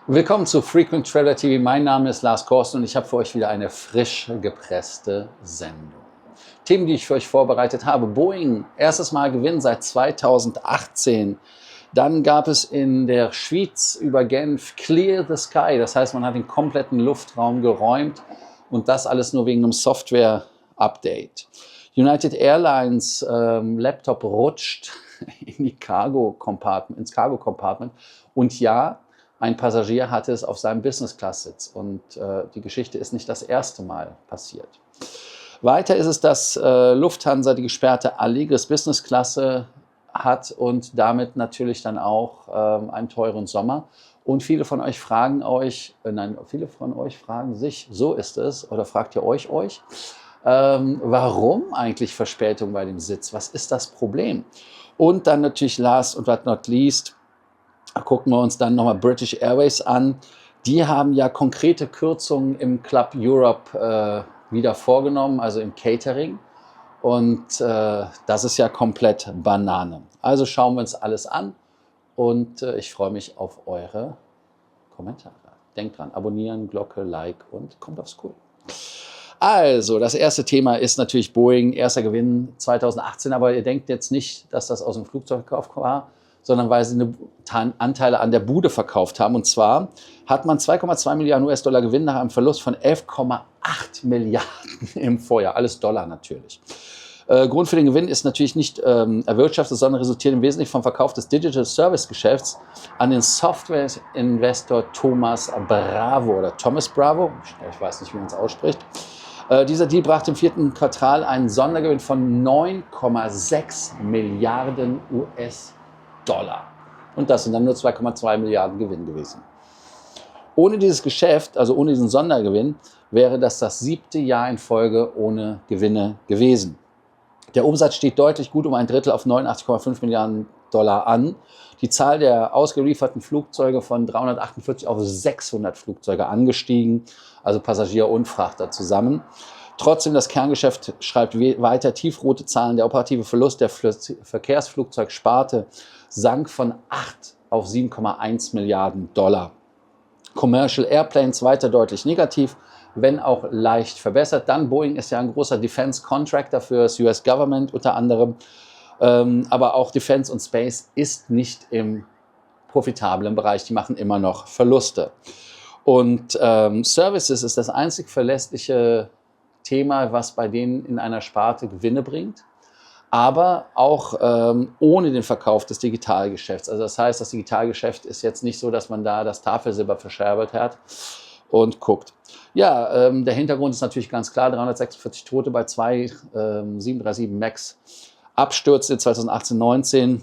Willkommen zu Frequent Traveler TV. Mein Name ist Lars Korsten und ich habe für euch wieder eine frisch gepresste Sendung. Themen, die ich für euch vorbereitet habe. Boeing, erstes Mal Gewinn seit 2018. Dann gab es in der Schweiz über Genf Clear the Sky. Das heißt, man hat den kompletten Luftraum geräumt und das alles nur wegen einem Software-Update. United Airlines Laptop rutscht in die ins Cargo Compartment und ja, ein Passagier hatte es auf seinem Business-Class-Sitz und die Geschichte ist nicht das erste Mal passiert. Weiter ist es, dass Lufthansa die gesperrte Allegris Business-Klasse hat und damit natürlich dann auch einen teuren Sommer. Und viele von euch fragen sich, so ist es, oder fragt ihr euch, warum eigentlich Verspätung bei dem Sitz? Was ist das Problem? Und dann natürlich last but not least, gucken wir uns dann nochmal British Airways an. Die haben ja konkrete Kürzungen im Club Europe wieder vorgenommen, also im Catering. Und das ist ja komplett Banane. Also schauen wir uns alles an und ich freue mich auf eure Kommentare. Denkt dran, abonnieren, Glocke, Like und kommt aufs Cool. Also, das erste Thema ist natürlich Boeing, erster Gewinn 2018, aber ihr denkt jetzt nicht, dass das aus dem Flugzeugkauf war, sondern weil sie Anteile an der Bude verkauft haben. Und zwar hat man 2,2 Milliarden US-Dollar Gewinn nach einem Verlust von 11,8 Milliarden im Vorjahr. Alles Dollar natürlich. Grund für den Gewinn ist natürlich nicht erwirtschaftet, sondern resultiert im Wesentlichen vom Verkauf des Digital Service Geschäfts an den Software-Investor Thomas Bravo oder Thomas Bravo. Ich weiß nicht, wie man es ausspricht. Dieser Deal brachte im vierten Quartal einen Sondergewinn von 9,6 Milliarden US-Dollar. Und das sind dann nur 2,2 Milliarden Gewinn gewesen. Ohne dieses Geschäft, also ohne diesen Sondergewinn, wäre das 7. Jahr in Folge ohne Gewinne gewesen. Der Umsatz stieg deutlich gut um ein Drittel auf 89,5 Milliarden Dollar an. Die Zahl der ausgelieferten Flugzeuge von 348 auf 600 Flugzeuge angestiegen, also Passagier und Frachter zusammen. Trotzdem, das Kerngeschäft schreibt weiter tiefrote Zahlen. Der operative Verlust der Verkehrsflugzeugsparte sank von 8 auf 7,1 Milliarden Dollar. Commercial Airplanes weiter deutlich negativ, wenn auch leicht verbessert. Dann Boeing ist ja ein großer Defense Contractor für das US Government unter anderem. Aber auch Defense und Space ist nicht im profitablen Bereich. Die machen immer noch Verluste. Und Services ist das einzig verlässliche Thema, was bei denen in einer Sparte Gewinne bringt. Aber auch ohne den Verkauf des Digitalgeschäfts. Also das heißt, das Digitalgeschäft ist jetzt nicht so, dass man da das Tafelsilber verscherbelt hat und guckt. Ja, der Hintergrund ist natürlich ganz klar, 346 Tote bei zwei 737 MAX Abstürze 2018-19.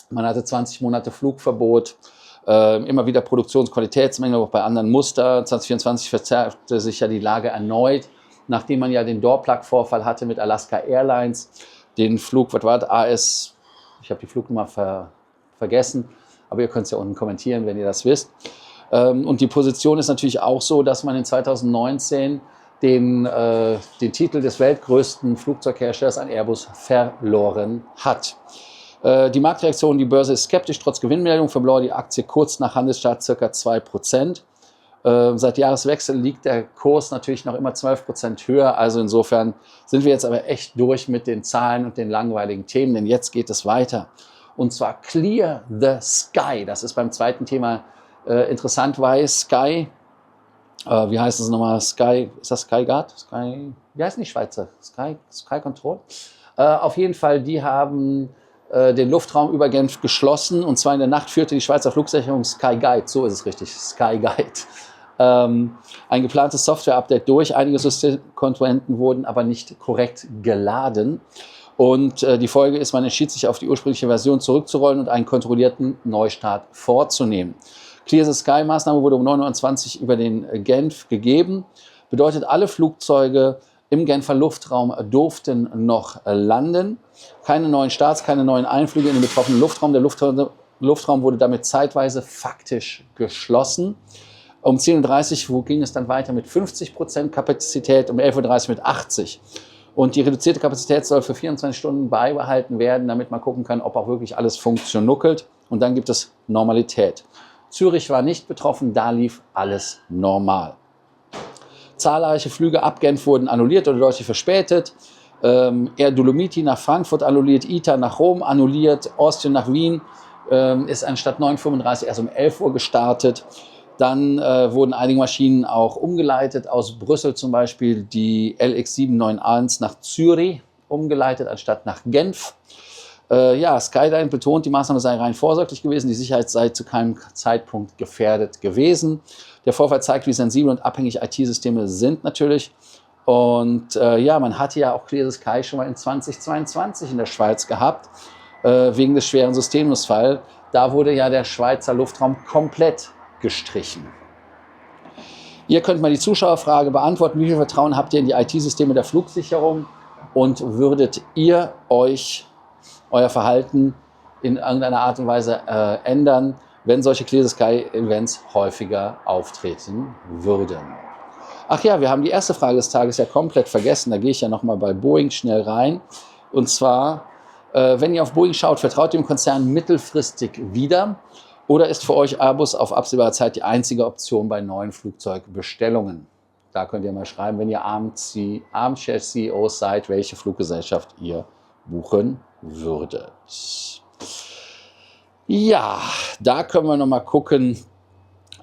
Man hatte 20 Monate Flugverbot, immer wieder Produktionsqualitätsmängel, auch bei anderen Muster. 2024 verzerrte sich ja die Lage erneut, nachdem man ja den Door-Plug-Vorfall hatte mit Alaska Airlines. Den Flug, was war das, AS, ich habe die Flugnummer vergessen, aber ihr könnt es ja unten kommentieren, wenn ihr das wisst. Und die Position ist natürlich auch so, dass man in 2019 den Titel des weltgrößten Flugzeugherstellers an Airbus verloren hat. Die Marktreaktion, die Börse ist skeptisch, trotz Gewinnmeldung verlor die Aktie kurz nach Handelsstart ca. 2%. Seit Jahreswechsel liegt der Kurs natürlich noch immer 12% höher. Also insofern sind wir jetzt aber echt durch mit den Zahlen und den langweiligen Themen, denn jetzt geht es weiter. Und zwar Clear the Sky. Das ist beim zweiten Thema interessant, weil Sky, wie heißt es nochmal? Sky, ist das Skyguard? Sky, wie heißen die Schweizer? Sky Control? Auf jeden Fall, die haben den Luftraum über Genf geschlossen. Und zwar in der Nacht führte die Schweizer Flugsicherung Skyguide, so ist es richtig, Skyguide, ein geplantes Software-Update durch. Einige Systemkomponenten wurden aber nicht korrekt geladen. Und die Folge ist, man entschied sich auf die ursprüngliche Version zurückzurollen und einen kontrollierten Neustart vorzunehmen. Clear the Sky Maßnahme wurde um 9:20 Uhr über den Genf gegeben. Bedeutet, alle Flugzeuge im Genfer Luftraum durften noch landen. Keine neuen Starts, keine neuen Einflüge in den betroffenen Luftraum. Der Luftraum wurde damit zeitweise faktisch geschlossen. Um 10:30 Uhr ging es dann weiter mit 50% Kapazität, um 11:30 Uhr mit 80%. Und die reduzierte Kapazität soll für 24 Stunden beibehalten werden, damit man gucken kann, ob auch wirklich alles funktioniert. Und dann gibt es Normalität. Zürich war nicht betroffen, da lief alles normal. Zahlreiche Flüge ab Genf wurden annulliert oder deutlich verspätet. Air Dolomiti nach Frankfurt annulliert, ITA nach Rom annulliert, Austrian nach Wien ist anstatt 9:35 erst um 11 Uhr gestartet. Dann wurden einige Maschinen auch umgeleitet, aus Brüssel zum Beispiel die LX 791 nach Zürich umgeleitet, anstatt nach Genf. Ja, Skyline betont, die Maßnahme sei rein vorsorglich gewesen, die Sicherheit sei zu keinem Zeitpunkt gefährdet gewesen. Der Vorfall zeigt, wie sensibel und abhängig IT-Systeme sind natürlich. Und ja, man hatte ja auch Clear the Sky schon mal in 2022 in der Schweiz gehabt, wegen des schweren Systemausfalls. Da wurde ja der Schweizer Luftraum komplett gestrichen. Ihr könnt mal die Zuschauerfrage beantworten. Wie viel Vertrauen habt ihr in die IT-Systeme der Flugsicherung? Und würdet ihr euer Verhalten in irgendeiner Art und Weise ändern, wenn solche Clear the Sky Events häufiger auftreten würden? Ach ja, wir haben die erste Frage des Tages ja komplett vergessen. Da gehe ich ja nochmal bei Boeing schnell rein. Und zwar, wenn ihr auf Boeing schaut, vertraut dem Konzern mittelfristig wieder? Oder ist für euch Airbus auf absehbare Zeit die einzige Option bei neuen Flugzeugbestellungen? Da könnt ihr mal schreiben, wenn ihr Armchair-CEOs seid, welche Fluggesellschaft ihr buchen würdet. Ja, da können wir noch mal gucken,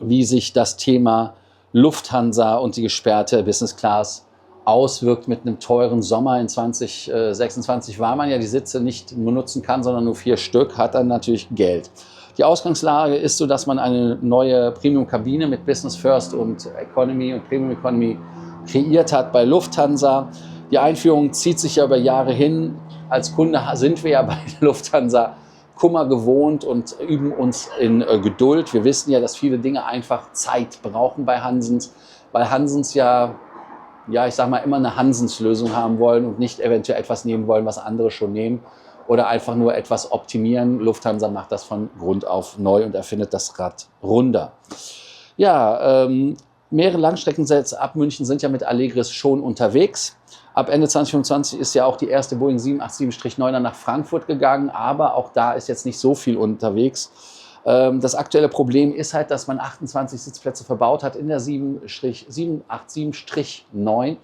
wie sich das Thema Lufthansa und die gesperrte Business Class auswirkt mit einem teuren Sommer. In 2026 war man ja die Sitze nicht benutzen kann, sondern nur 4 Stück, hat dann natürlich Geld. Die Ausgangslage ist so, dass man eine neue Premium-Kabine mit Business First und Economy und Premium Economy kreiert hat bei Lufthansa. Die Einführung zieht sich ja über Jahre hin. Als Kunde sind wir ja bei Lufthansa Kummer gewohnt und üben uns in Geduld. Wir wissen ja, dass viele Dinge einfach Zeit brauchen bei Hansens, weil Hansens ja, ich sag mal, immer eine Hansens-Lösung haben wollen und nicht eventuell etwas nehmen wollen, was andere schon nehmen oder einfach nur etwas optimieren. Lufthansa macht das von Grund auf neu und erfindet das Rad runder. Ja, mehrere Langstreckensätze ab München sind ja mit Allegris schon unterwegs. Ab Ende 2025 ist ja auch die erste Boeing 787-9er nach Frankfurt gegangen, aber auch da ist jetzt nicht so viel unterwegs. Das aktuelle Problem ist halt, dass man 28 Sitzplätze verbaut hat in der 787-9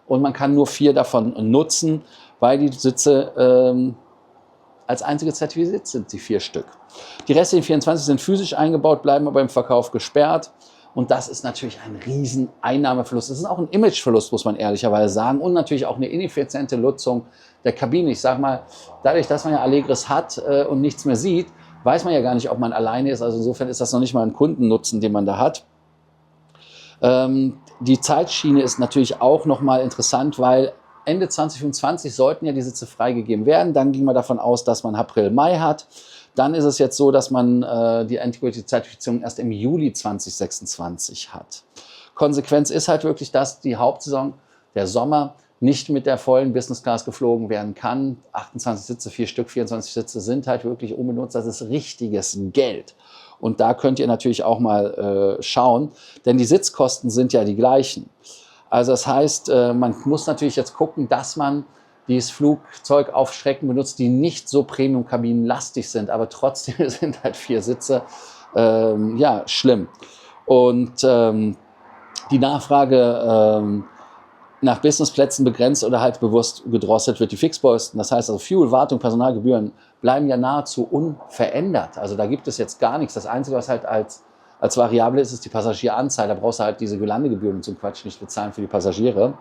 und man kann nur 4 davon nutzen, weil die Sitze als einzige zertifiziert sind, die 4 Stück. Die restlichen 24 sind physisch eingebaut, bleiben aber im Verkauf gesperrt. Und das ist natürlich ein riesen Einnahmeverlust. Das ist auch ein Imageverlust, muss man ehrlicherweise sagen. Und natürlich auch eine ineffiziente Nutzung der Kabine. Ich sage mal, dadurch, dass man ja Allegris hat und nichts mehr sieht, weiß man ja gar nicht, ob man alleine ist. Also insofern ist das noch nicht mal ein Kundennutzen, den man da hat. Die Zeitschiene ist natürlich auch nochmal interessant, weil Ende 2025 sollten ja die Sitze freigegeben werden. Dann ging man davon aus, dass man April, Mai hat. Dann ist es jetzt so, dass man die Endgültige-Zertifizierung erst im Juli 2026 hat. Konsequenz ist halt wirklich, dass die Hauptsaison, der Sommer, nicht mit der vollen Business Class geflogen werden kann. 28 Sitze, 4 Stück, 24 Sitze sind halt wirklich unbenutzt. Das ist richtiges Geld. Und da könnt ihr natürlich auch mal schauen, denn die Sitzkosten sind ja die gleichen. Also das heißt, man muss natürlich jetzt gucken, dass man dieses Flugzeug auf Strecken benutzt, die nicht so Premium-Kabinenlastig sind, aber trotzdem sind halt 4 Sitze, ja, schlimm. Und die Nachfrage nach Businessplätzen begrenzt oder halt bewusst gedrosselt wird, die Fixkosten, das heißt also Fuel, Wartung, Personalgebühren, bleiben ja nahezu unverändert. Also da gibt es jetzt gar nichts. Das Einzige, was halt als Variable ist, ist die Passagieranzahl. Da brauchst du halt diese Landegebühren zum Quatsch nicht bezahlen für die Passagiere.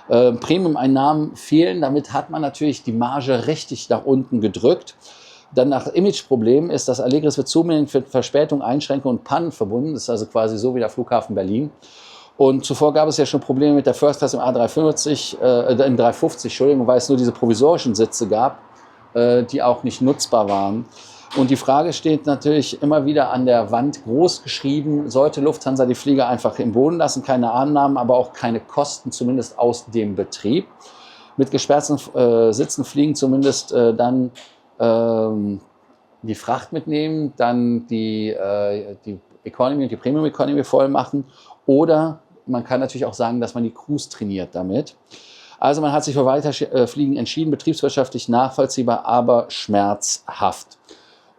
Premium-Einnahmen fehlen, damit hat man natürlich die Marge richtig nach unten gedrückt. Dann nach Imageproblemen ist, dass Allegris wird zunehmend mit Verspätung, Einschränkungen und Pannen verbunden. Das ist also quasi so wie der Flughafen Berlin. Und zuvor gab es ja schon Probleme mit der First Class im A350, im 350, Entschuldigung, weil es nur diese provisorischen Sitze gab, die auch nicht nutzbar waren. Und die Frage steht natürlich immer wieder an der Wand groß geschrieben, sollte Lufthansa die Flieger einfach im Boden lassen, keine Annahmen, aber auch keine Kosten, zumindest aus dem Betrieb. Mit gesperrten Sitzen fliegen zumindest dann die Fracht mitnehmen, dann die Economy und die Premium Economy voll machen oder man kann natürlich auch sagen, dass man die Crews trainiert damit. Also man hat sich für Weiterfliegen entschieden, betriebswirtschaftlich nachvollziehbar, aber schmerzhaft.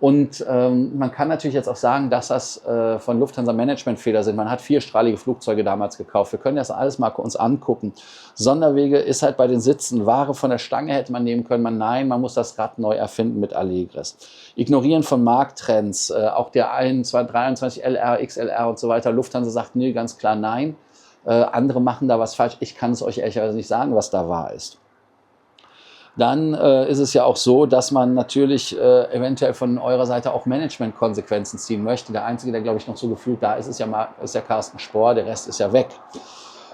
Und man kann natürlich jetzt auch sagen, dass das von Lufthansa Managementfehler sind. Man hat vierstrahlige Flugzeuge damals gekauft. Wir können das alles mal uns angucken. Sonderwege ist halt bei den Sitzen. Ware von der Stange hätte man nehmen können. Nein, man muss das Rad neu erfinden mit Allegris. Ignorieren von Markttrends, auch der 23 LR, XLR und so weiter. Lufthansa sagt, nee, ganz klar nein. Andere machen da was falsch. Ich kann es euch ehrlicherweise nicht sagen, was da wahr ist. Dann ist es ja auch so, dass man natürlich eventuell von eurer Seite auch Management-Konsequenzen ziehen möchte. Der Einzige, der, glaube ich, noch so gefühlt da ist, ist ja Carsten Spohr, der Rest ist ja weg.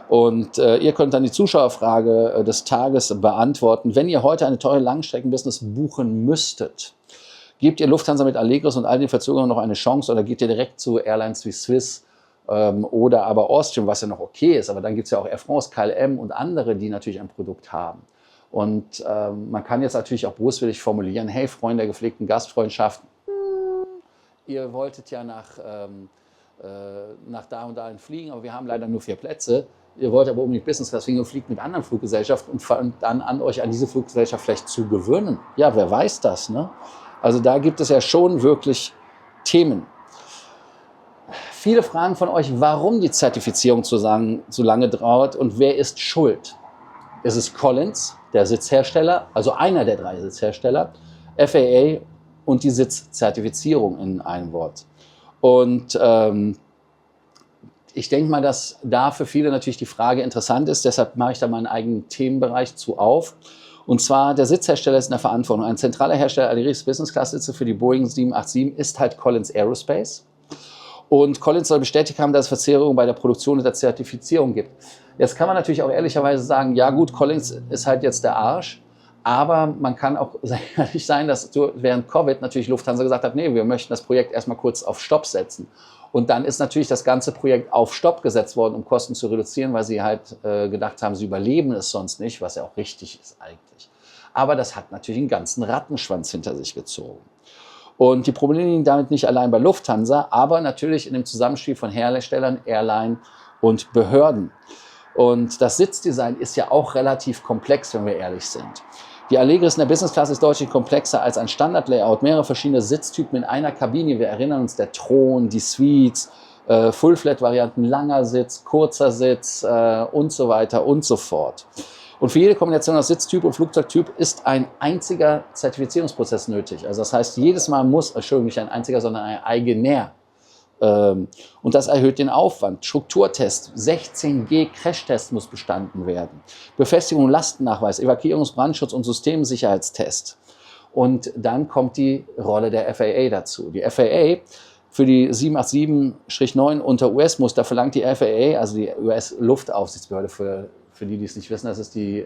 Und ihr könnt dann die Zuschauerfrage des Tages beantworten. Wenn ihr heute eine teure Langstreckenbusiness buchen müsstet, gebt ihr Lufthansa mit Allegris und all den Verzögerungen noch eine Chance oder geht ihr direkt zu Airlines wie Swiss oder aber Austrian, was ja noch okay ist. Aber dann gibt es ja auch Air France, KLM und andere, die natürlich ein Produkt haben. Und man kann jetzt natürlich auch boswillig formulieren, hey Freunde der gepflegten Gastfreundschaft, ihr wolltet ja nach da und dahin fliegen, aber wir haben leider nur 4 Plätze. Ihr wollt aber unbedingt Business Class fliegen und fliegt mit anderen Fluggesellschaften und fangt dann an, euch an diese Fluggesellschaft vielleicht zu gewöhnen. Ja, wer weiß das, ne? Also da gibt es ja schon wirklich Themen. Viele fragen von euch, warum die Zertifizierung so lange dauert und wer ist schuld? Ist es Collins, der Sitzhersteller, also einer der 3 Sitzhersteller, FAA und die Sitzzertifizierung in einem Wort. Und ich denke mal, dass da für viele natürlich die Frage interessant ist, deshalb mache ich da mal einen eigenen Themenbereich zu auf. Und zwar, der Sitzhersteller ist in der Verantwortung. Ein zentraler Hersteller Allegris Business Class Sitze für die Boeing 787 ist halt Collins Aerospace. Und Collins soll bestätigt haben, dass es Verzögerungen bei der Produktion und der Zertifizierung gibt. Jetzt kann man natürlich auch ehrlicherweise sagen, ja gut, Collins ist halt jetzt der Arsch, aber man kann auch ehrlich sein, dass während Covid natürlich Lufthansa gesagt hat, nee, wir möchten das Projekt erstmal kurz auf Stopp setzen. Und dann ist natürlich das ganze Projekt auf Stopp gesetzt worden, um Kosten zu reduzieren, weil sie halt gedacht haben, sie überleben es sonst nicht, was ja auch richtig ist eigentlich. Aber das hat natürlich einen ganzen Rattenschwanz hinter sich gezogen. Und die Probleme liegen damit nicht allein bei Lufthansa, aber natürlich in dem Zusammenspiel von Herstellern, Airline und Behörden. Und das Sitzdesign ist ja auch relativ komplex, wenn wir ehrlich sind. Die Allegris in der Business Class ist deutlich komplexer als ein Standard-Layout. Mehrere verschiedene Sitztypen in einer Kabine. Wir erinnern uns, der Thron, die Suites, Full-Flat-Varianten, langer Sitz, kurzer Sitz und so weiter und so fort. Und für jede Kombination aus Sitztyp und Flugzeugtyp ist ein einziger Zertifizierungsprozess nötig. Also das heißt, jedes Mal muss, Entschuldigung, nicht ein einziger, sondern ein eigener. Und das erhöht den Aufwand. Strukturtest, 16G Crashtest muss bestanden werden. Befestigung, Lastennachweis, Evakuierungs-, Brandschutz- und Systemsicherheitstest. Und dann kommt die Rolle der FAA dazu. Die FAA für die 787-9 unter US-Muster verlangt die FAA, also die US-Luftaufsichtsbehörde, für die es nicht wissen, das ist die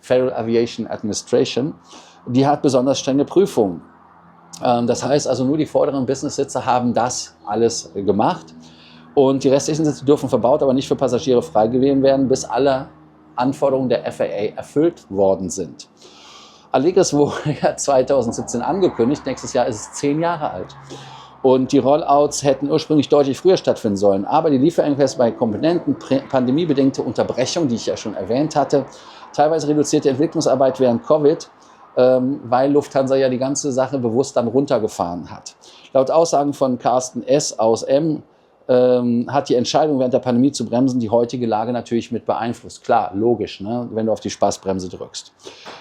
Federal Aviation Administration, die hat besonders strenge Prüfungen. Das heißt also, nur die vorderen Business-Sitze haben das alles gemacht und die restlichen Sitze dürfen verbaut, aber nicht für Passagiere freigegeben werden, bis alle Anforderungen der FAA erfüllt worden sind. Allegris wurde ja 2017 angekündigt, nächstes Jahr ist es 10 Jahre alt. Und die Rollouts hätten ursprünglich deutlich früher stattfinden sollen. Aber die Lieferengpässe bei Komponenten, pandemiebedingte Unterbrechung, die ich ja schon erwähnt hatte, teilweise reduzierte Entwicklungsarbeit während Covid, weil Lufthansa ja die ganze Sache bewusst dann runtergefahren hat. Laut Aussagen von Carsten S. aus M. Hat die Entscheidung während der Pandemie zu bremsen die heutige Lage natürlich mit beeinflusst. Klar, logisch, ne, wenn du auf die Spaßbremse drückst.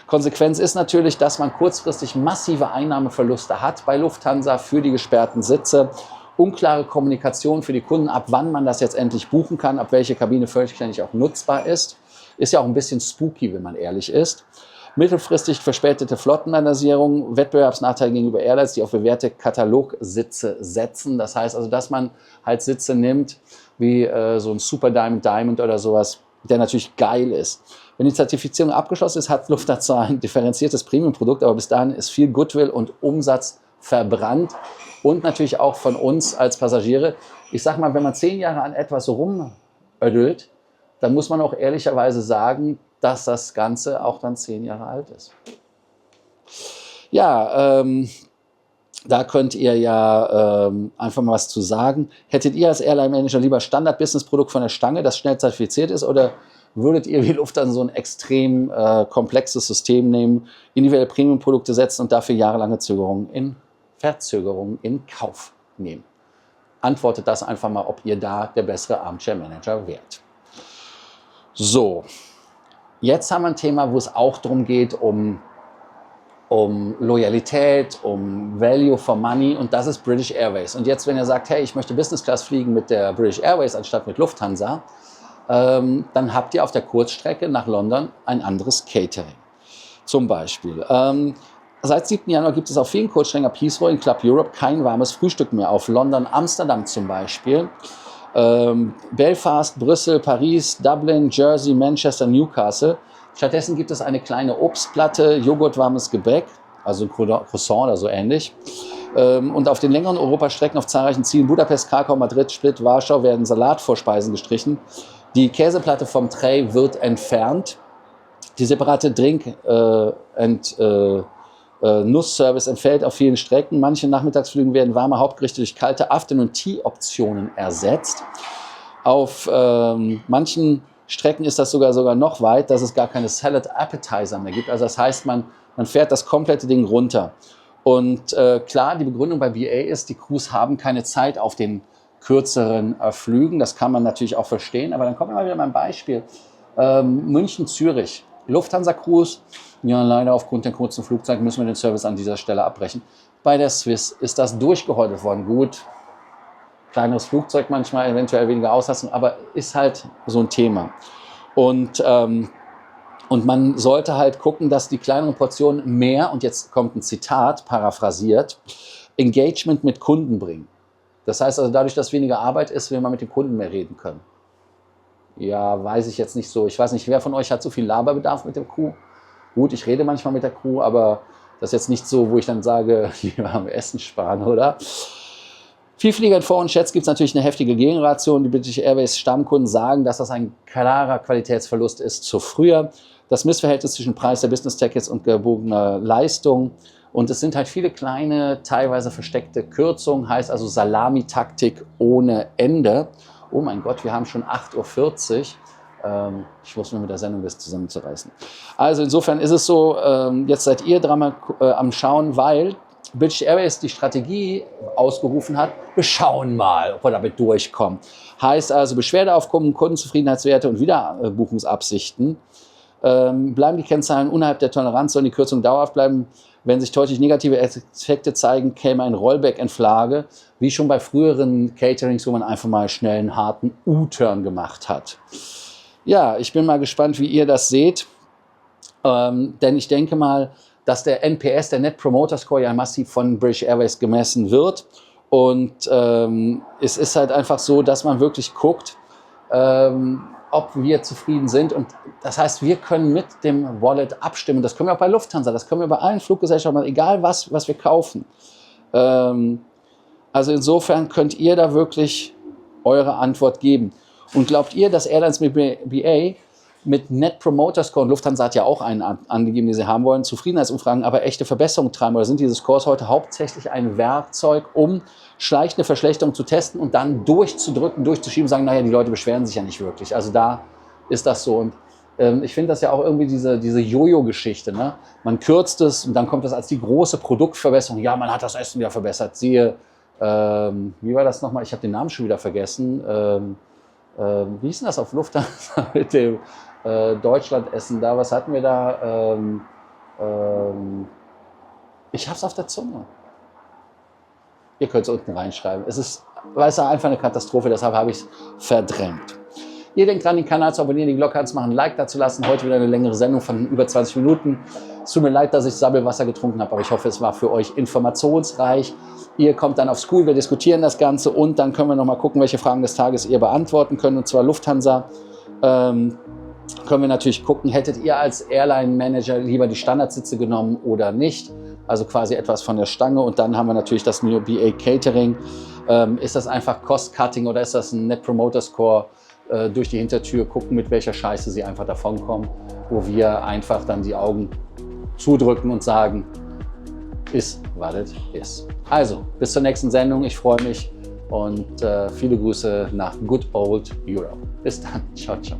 Konsequenz ist natürlich, dass man kurzfristig massive Einnahmeverluste hat bei Lufthansa für die gesperrten Sitze. Unklare Kommunikation für die Kunden, ab wann man das jetzt endlich buchen kann, ab welche Kabine vollständig auch nutzbar ist. Ist ja auch ein bisschen spooky, wenn man ehrlich ist. Mittelfristig verspätete Flottenmodernisierung, Wettbewerbsnachteil gegenüber Airlines, die auf bewährte Katalogsitze setzen. Das heißt also, dass man halt Sitze nimmt, wie so ein Super Diamond oder sowas, der natürlich geil ist. Wenn die Zertifizierung abgeschlossen ist, hat Lufthansa ein differenziertes Premium-Produkt, aber bis dahin ist viel Goodwill und Umsatz verbrannt und natürlich auch von uns als Passagiere. Ich sag mal, wenn man 10 Jahre an etwas rumödelt, dann muss man auch ehrlicherweise sagen, dass das Ganze auch dann 10 Jahre alt ist. Ja, da könnt ihr ja einfach mal was zu sagen. Hättet ihr als Airline-Manager lieber Standard-Business-Produkt von der Stange, das schnell zertifiziert ist, oder würdet ihr wie Lufthansa so ein extrem komplexes System nehmen, individuelle Premium-Produkte setzen und dafür jahrelange Zögerungen in Verzögerungen in Kauf nehmen. Antwortet das einfach mal, ob ihr da der bessere Armchair-Manager wärt. So, jetzt haben wir ein Thema, wo es auch darum geht, um Loyalität, um Value for Money, und das ist British Airways. Und jetzt, wenn ihr sagt, hey, ich möchte Business Class fliegen mit der British Airways anstatt mit Lufthansa, dann habt ihr auf der Kurzstrecke nach London ein anderes Catering. Zum Beispiel. Seit 7. Januar gibt es auf vielen Kurzstrecken ab Heathrow in Club Europe kein warmes Frühstück mehr. Auf London, Amsterdam zum Beispiel, Belfast, Brüssel, Paris, Dublin, Jersey, Manchester, Newcastle. Stattdessen gibt es eine kleine Obstplatte, joghurtwarmes Gebäck, also Croissant oder so ähnlich. Und auf den längeren Europastrecken auf zahlreichen Zielen, Budapest, Krakau, Madrid, Split, Warschau, werden Salatvorspeisen gestrichen. Die Käseplatte vom Tray wird entfernt. Die separate Nussservice entfällt auf vielen Strecken. Manche Nachmittagsflügen werden warme Hauptgerichte durch kalte Afternoon-Tea-Optionen ersetzt. Auf manchen Strecken ist das sogar noch weit, dass es gar keine Salad Appetizer mehr gibt. Also das heißt, man fährt das komplette Ding runter. Und klar, die Begründung bei BA ist, die Crews haben keine Zeit auf den kürzeren Flügen. Das kann man natürlich auch verstehen. Aber dann kommt mal wieder mein Beispiel. München-Zürich. Lufthansa-Crews, ja, leider aufgrund der kurzen Flugzeit müssen wir den Service an dieser Stelle abbrechen. Bei der Swiss ist das durchgehäutet worden. Gut, kleineres Flugzeug manchmal, eventuell weniger Auslastung, aber ist halt so ein Thema. Und man sollte halt gucken, dass die kleineren Portionen mehr, und jetzt kommt ein Zitat, paraphrasiert, Engagement mit Kunden bringen. Das heißt also, dadurch, dass weniger Arbeit ist, will man mit den Kunden mehr reden können. Ja, weiß ich jetzt nicht so. Ich weiß nicht, wer von euch hat so viel Laberbedarf mit der Crew? Gut, ich rede manchmal mit der Crew, aber das ist jetzt nicht so, wo ich dann sage, lieber am Essen sparen, oder? Vielflieger in Vor- und Chats gibt es natürlich eine heftige Gegenreaktion. Die British Airways Stammkunden sagen, dass das ein klarer Qualitätsverlust ist zu früher. Das Missverhältnis zwischen Preis der Business-Tickets und gebogener Leistung. Und es sind halt viele kleine, teilweise versteckte Kürzungen, heißt also Salamitaktik ohne Ende. Oh mein Gott, wir haben schon 8:40 Uhr. Ich muss mir mit der Sendung bis zusammenzureißen. Also insofern ist es so, jetzt seid ihr dran am Schauen, weil British Airways die Strategie ausgerufen hat, wir schauen mal, ob wir damit durchkommen. Heißt also Beschwerdeaufkommen, Kundenzufriedenheitswerte und Wiederbuchungsabsichten. Bleiben die Kennzahlen unterhalb der Toleranz, sollen die Kürzungen dauerhaft bleiben. Wenn sich deutlich negative Effekte zeigen, käme ein Rollback in Frage, wie schon bei früheren Caterings, wo man einfach mal schnell einen harten U-Turn gemacht hat. Ja, ich bin mal gespannt, wie ihr das seht, denn ich denke mal, dass der NPS, der Net Promoter Score, ja massiv von British Airways gemessen wird. Und es ist halt einfach so, dass man wirklich guckt, ob wir zufrieden sind. Und das heißt, wir können mit dem Wallet abstimmen. Das können wir auch bei Lufthansa, das können wir bei allen Fluggesellschaften, egal was wir kaufen. Also insofern könnt ihr da wirklich eure Antwort geben. Und glaubt ihr, dass Airlines mit BA mit Net Promoter Score, und Lufthansa hat ja auch einen angegeben, den sie haben wollen, Zufriedenheitsumfragen, aber echte Verbesserungen treiben? Oder sind diese Scores heute hauptsächlich ein Werkzeug, um schleichende Verschlechterung zu testen und dann durchzudrücken, durchzuschieben, sagen, naja, die Leute beschweren sich ja nicht wirklich. Also da ist das so. Und ich finde das ja auch irgendwie diese Jojo-Geschichte. Ne? Man kürzt es und dann kommt das als die große Produktverbesserung. Ja, man hat das Essen wieder verbessert. Siehe, wie war das nochmal? Ich habe den Namen schon wieder vergessen. Wie hieß denn das auf Lufthansa mit dem Deutschland-Essen da? Was hatten wir da? Ich habe es auf der Zunge. Ihr könnt es unten reinschreiben. Es ist einfach eine Katastrophe, deshalb habe ich es verdrängt. Ihr denkt dran, den Kanal zu abonnieren, die Glocke anzumachen, ein Like dazu lassen. Heute wieder eine längere Sendung von über 20 Minuten. Es tut mir leid, dass ich Sabbelwasser getrunken habe, aber ich hoffe, es war für euch informationsreich. Ihr kommt dann auf School, wir diskutieren das Ganze und dann können wir nochmal gucken, welche Fragen des Tages ihr beantworten könnt. Und zwar Lufthansa. Können wir natürlich gucken, hättet ihr als Airline-Manager lieber die Standardsitze genommen oder nicht? Also quasi etwas von der Stange. Und dann haben wir natürlich das New BA Catering. Ist das einfach Cost-Cutting oder ist das ein Net Promoter Score durch die Hintertür? Gucken, mit welcher Scheiße sie einfach davonkommen, wo wir einfach dann die Augen zudrücken und sagen, ist, was es ist. Also, bis zur nächsten Sendung. Ich freue mich und viele Grüße nach Good Old Europe. Bis dann. Ciao, ciao.